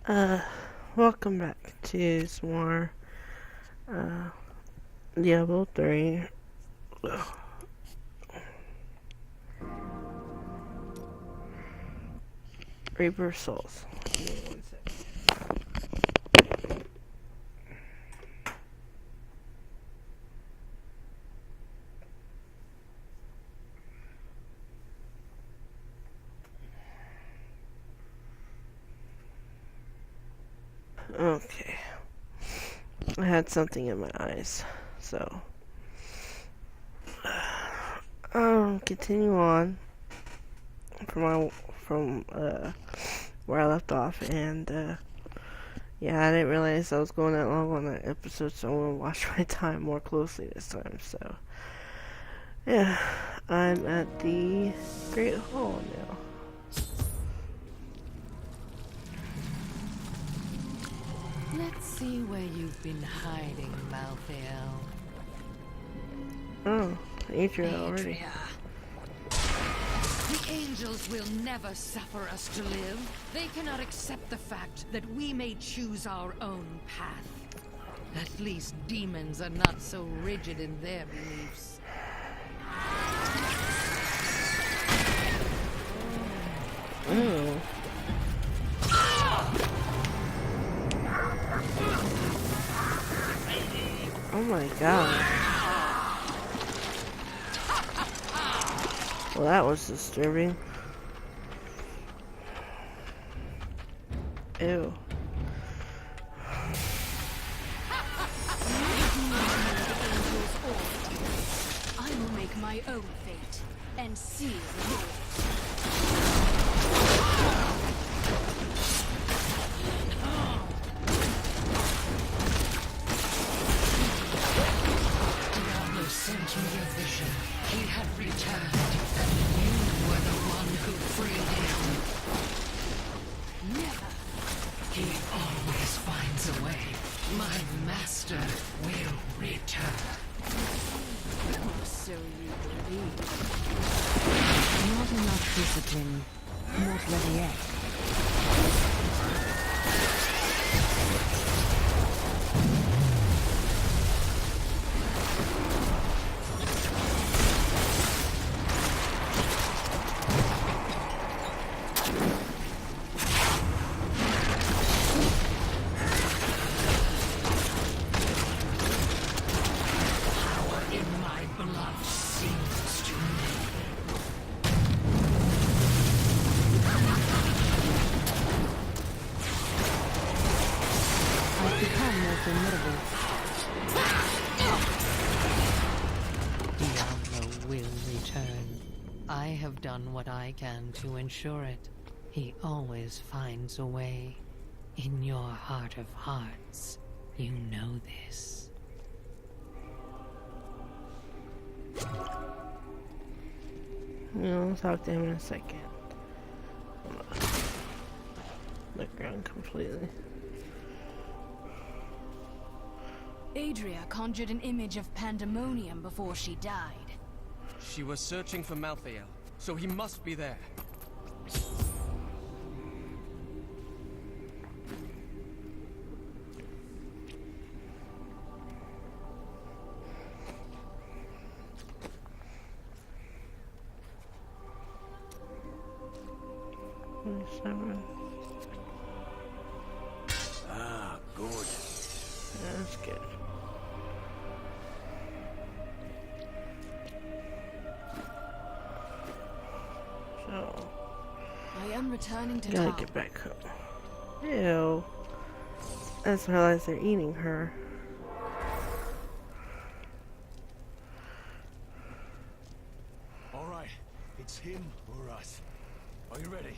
Uh, Welcome back to some more, uh, Diablo 3. Reaper Souls. Give me one sec. Okay. I had something in my eyes, so I'll continue on from where I left off, and yeah, I didn't realize I was going that long on that episode, so I'm gonna watch my time more closely this time. So yeah, I'm at the Great Hall now. Let's see where you've been hiding, Malthael. Oh, Adria already. Adria. The angels will never suffer us to live. They cannot accept the fact that we may choose our own path. At least demons are not so rigid in their beliefs. Oh. Oh my god. Well, that was disturbing. Ew. I will make my own fate and seal yours. Diablo sent me a vision. He had returned, and you were the one who freed him. Never. He always finds a way. My master will return. So you believe. Not enough discipline. Not ready yet. Power in my blood sings to me. I've become more formidable. Diablo will return. I have done what I can to ensure it. He always finds a way. In your heart of hearts, you know this. I'll talk to him in a second. I'm gonna look around completely. Adria conjured an image of pandemonium before she died. She was searching for Malthael, so he must be there. Seven. Ah, good. Yeah, that's good. So, I am returning to gotta town. get back home. Ew. I just realized they're eating her. All right, it's him or us. Are you ready?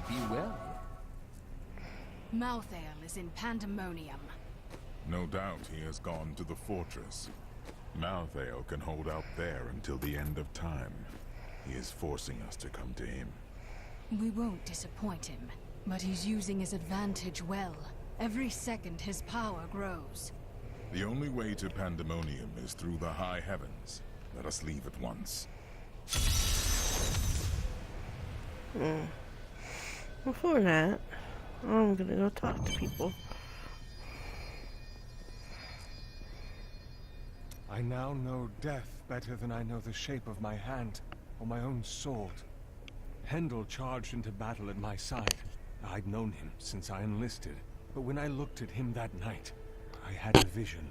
Be well. Malthael is in pandemonium. No doubt he has gone to the fortress. Malthael can hold out there until the end of time. He is forcing us to come to him. We won't disappoint him, but he's using his advantage well. Every second his power grows. The only way to Pandemonium is through the high heavens. Let us leave at once. Before that, I'm gonna go talk to people. I now know death better than I know the shape of my hand or my own sword. Hendel charged into battle at my side. I'd known him since I enlisted, but when I looked at him that night, I had a vision.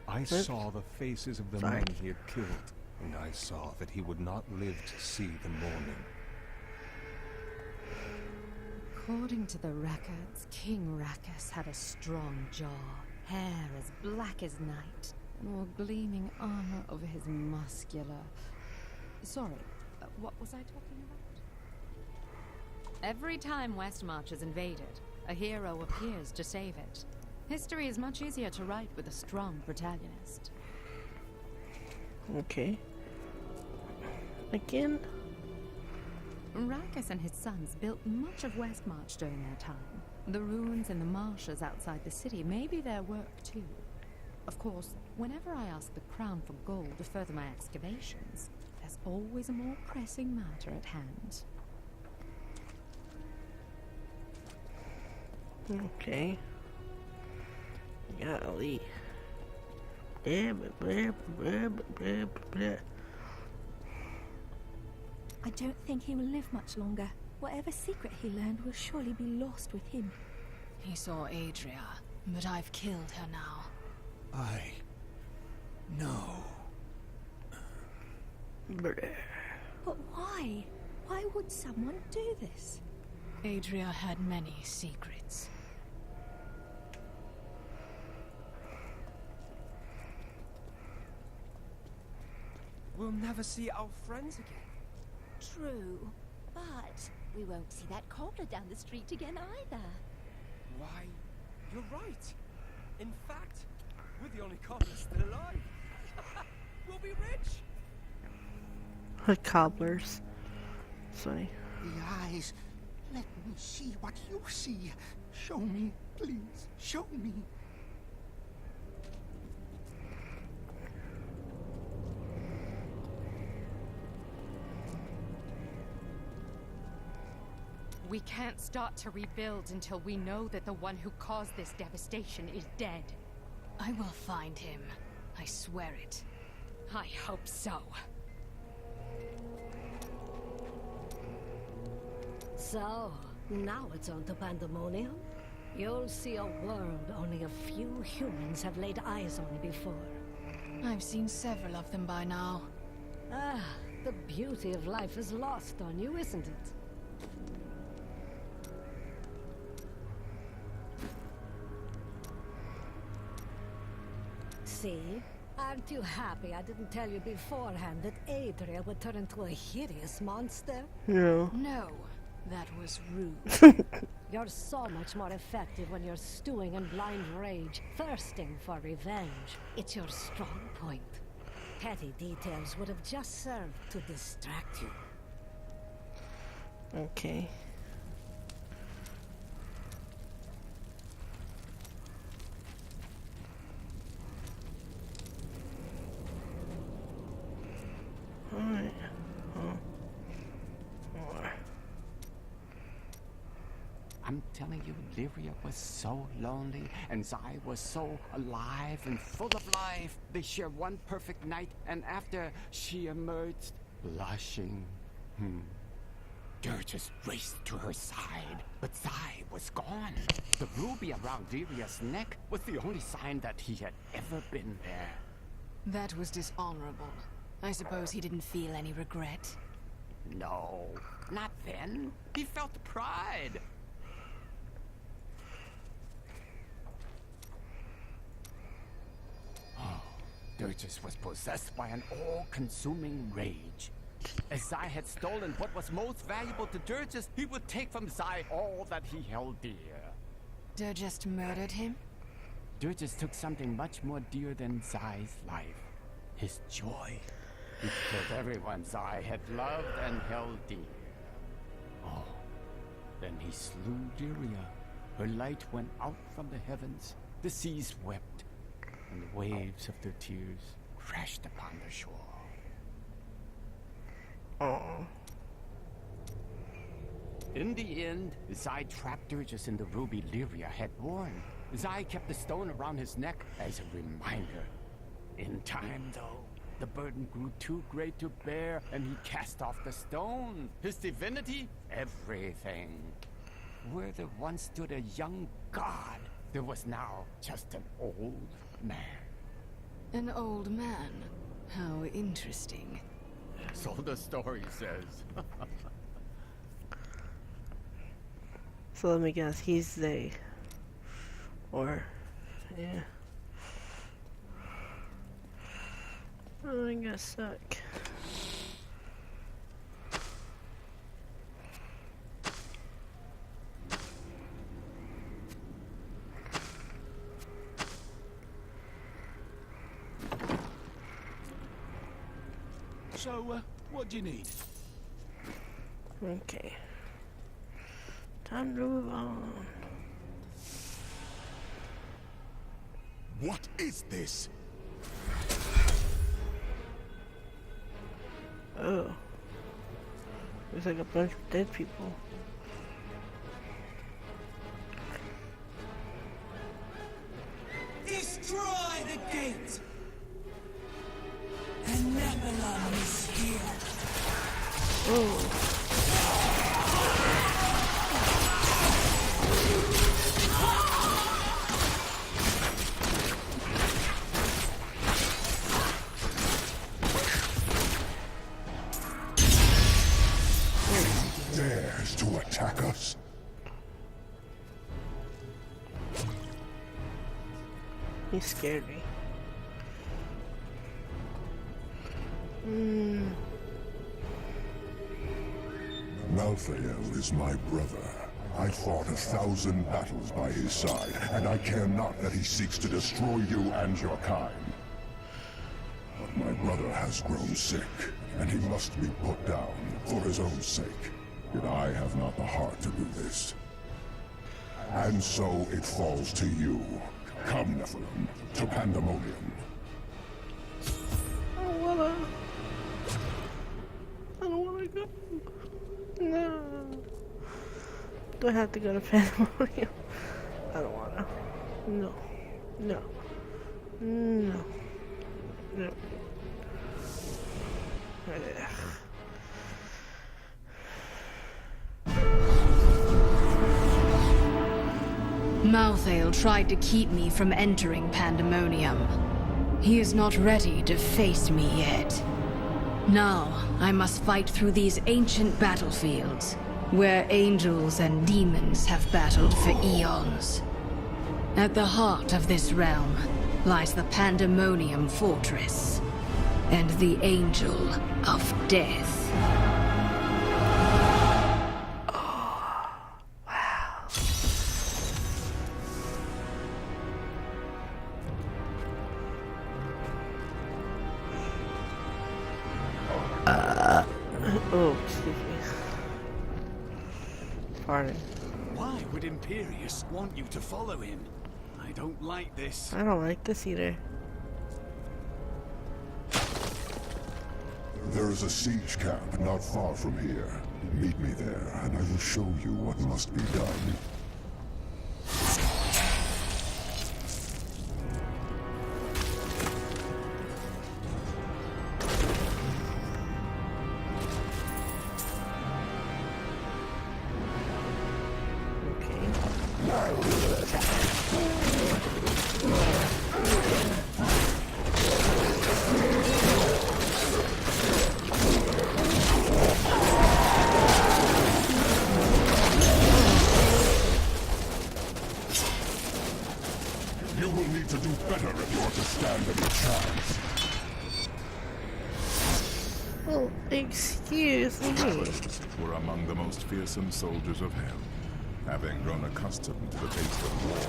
I saw the faces of the men he had killed, and I saw that he would not live to see the morning. According to the records, King Rakus had a strong jaw, hair as black as night, and wore gleaming armor over his muscular... Sorry, what was I talking about? Every time Westmarch is invaded, a hero appears to save it. History is much easier to write with a strong protagonist. Okay. Again? Rakus and his sons built much of Westmarch during their time. The ruins and the marshes outside the city may be their work too. Of course, whenever I ask the Crown for gold to further my excavations, there's always a more pressing matter at hand. Okay. Golly. Blah, blah, blah, blah, blah, blah. I don't think he will live much longer. Whatever secret he learned will surely be lost with him. He saw Adria, but I've killed her now. No. Blah. But why? Why would someone do this? Adria had many secrets. We'll never see our friends again. True, but we won't see that cobbler down the street again either. Why, you're right. In fact, we're the only cobblers still alive. We'll be rich. The cobblers. Sorry. The eyes. Let me see what you see. Show me, please. Show me. We can't start to rebuild until we know that the one who caused this devastation is dead. I will find him. I swear it. I hope so. So, now it's on to Pandemonium. You'll see a world only a few humans have laid eyes on before. I've seen several of them by now. Ah, the beauty of life is lost on you, isn't it? See? Aren't you happy I didn't tell you beforehand that Adria would turn into a hideous monster? No. No, that was rude. You're so much more effective when you're stewing in blind rage, thirsting for revenge. It's your strong point. Petty details would have just served to distract you. Okay. Alright. I'm telling you, Lyria was so lonely, and Zai was so alive and full of life. They shared one perfect night, and after she emerged, blushing. Dirges raced to her side, but Zai was gone. The ruby around Lyria's neck was the only sign that he had ever been there. That was dishonorable. I suppose he didn't feel any regret. No, not then. He felt pride. Dirges was possessed by an all-consuming rage. As Zai had stolen what was most valuable to Dirges, he would take from Zai all that he held dear. Dirges murdered him? Dirges took something much more dear than Zai's life. His joy. He killed everyone Zai had loved and held dear. Oh, then he slew Lyria. Her light went out from the heavens, the seas wept, and the waves of their tears crashed upon the shore. Oh. In the end, Zai trapped her just in the ruby Lyria had worn. Zai kept the stone around his neck as a reminder. In time, though, the burden grew too great to bear, and he cast off the stone. His divinity? Everything. Where there once stood a young god, there was now just an old man. An old man? How interesting. So the story says. So let me guess, he's they. Or, yeah. Oh, I guess suck. So, what do you need? Okay. Time to move on. What is this? Oh. There's like a bunch of dead people. Destroy the gate! And Nebulon is here. Oh. Dares to attack us? He scared me. Malthael is my brother. I fought 1,000 battles by his side, and I care not that he seeks to destroy you and your kind. But my brother has grown sick, and he must be put down for his own sake. Yet I have not the heart to do this. And so it falls to you. Come, Nephilim, to Pandemonium. I don't wanna go. No. Do I have to go to Pandemonium? I don't wanna. No. No. No. No. Ugh. Malthael tried to keep me from entering Pandemonium. He is not ready to face me yet. Now, I must fight through these ancient battlefields, where angels and demons have battled for eons. At the heart of this realm lies the Pandemonium Fortress, and the Angel of Death. Oh, excuse me. Pardon. Why would Imperius want you to follow him? I don't like this. I don't like this either. There is a siege camp not far from here. Meet me there, and I will show you what must be done. You will need to do better if you are to stand any chance. Oh, excuse me. Were among the most fearsome soldiers of hell. Having grown accustomed to the taste of war,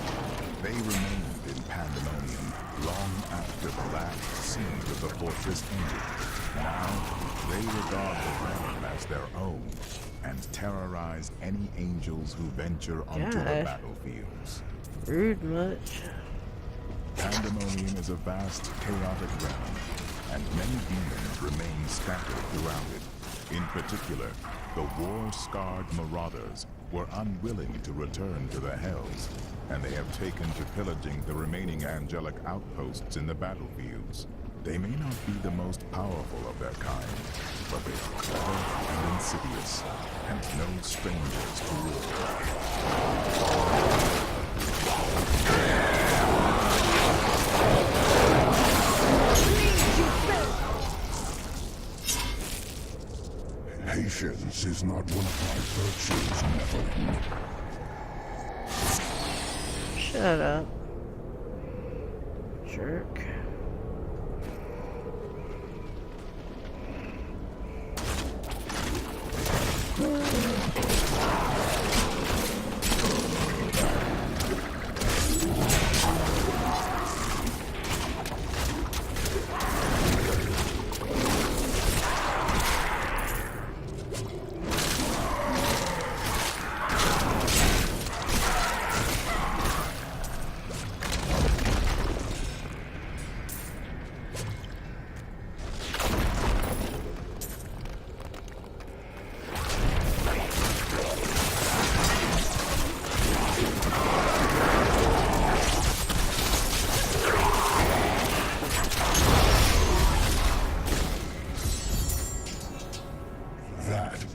they remained in Pandemonium long after the last siege of the fortress ended. Now, they regard the realm as their own and terrorize any angels who venture onto the God. battlefields. Rude much. Pandemonium is a vast, chaotic realm, and many demons remain scattered throughout it. In particular, the war-scarred Marauders were unwilling to return to the Hells, and they have taken to pillaging the remaining angelic outposts in the battlefields. They may not be the most powerful of their kind, but they are clever and insidious, and no strangers to war. Patience is not one of my virtues, Nephilim. Shut up. Jerk.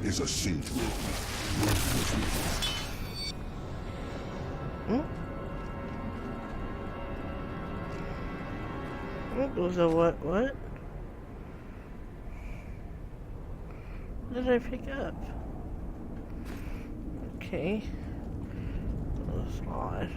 Is a siege room. What was a what? What? What did I pick up? Okay. That was odd.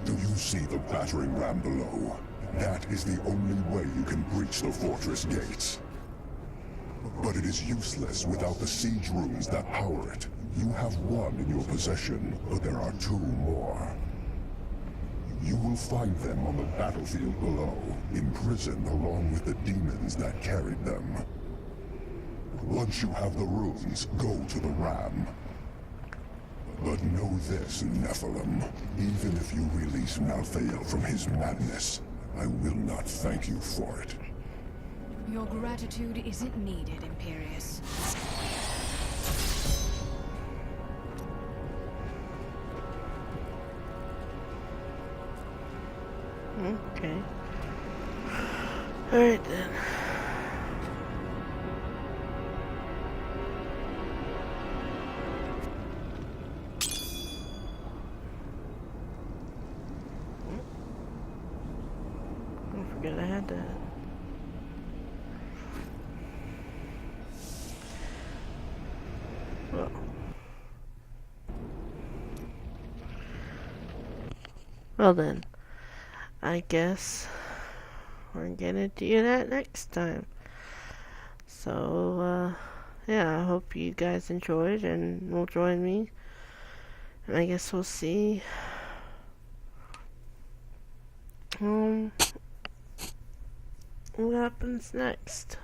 Do you see the battering ram below? That is the only way you can breach the fortress gates. But it is useless without the siege rooms that power it. You have one in your possession, but there are two more. You will find them on the battlefield below, imprisoned along with the demons that carried them. Once you have the runes, go to the ram. But know this, Nephilim. Even if you release Malthael from his madness, I will not thank you for it. Your gratitude isn't needed, Imperius. Okay. Alright then. I forget I had that. Well then, I guess we're gonna do that next time. So, yeah, I hope you guys enjoyed and will join me. And I guess we'll see what happens next.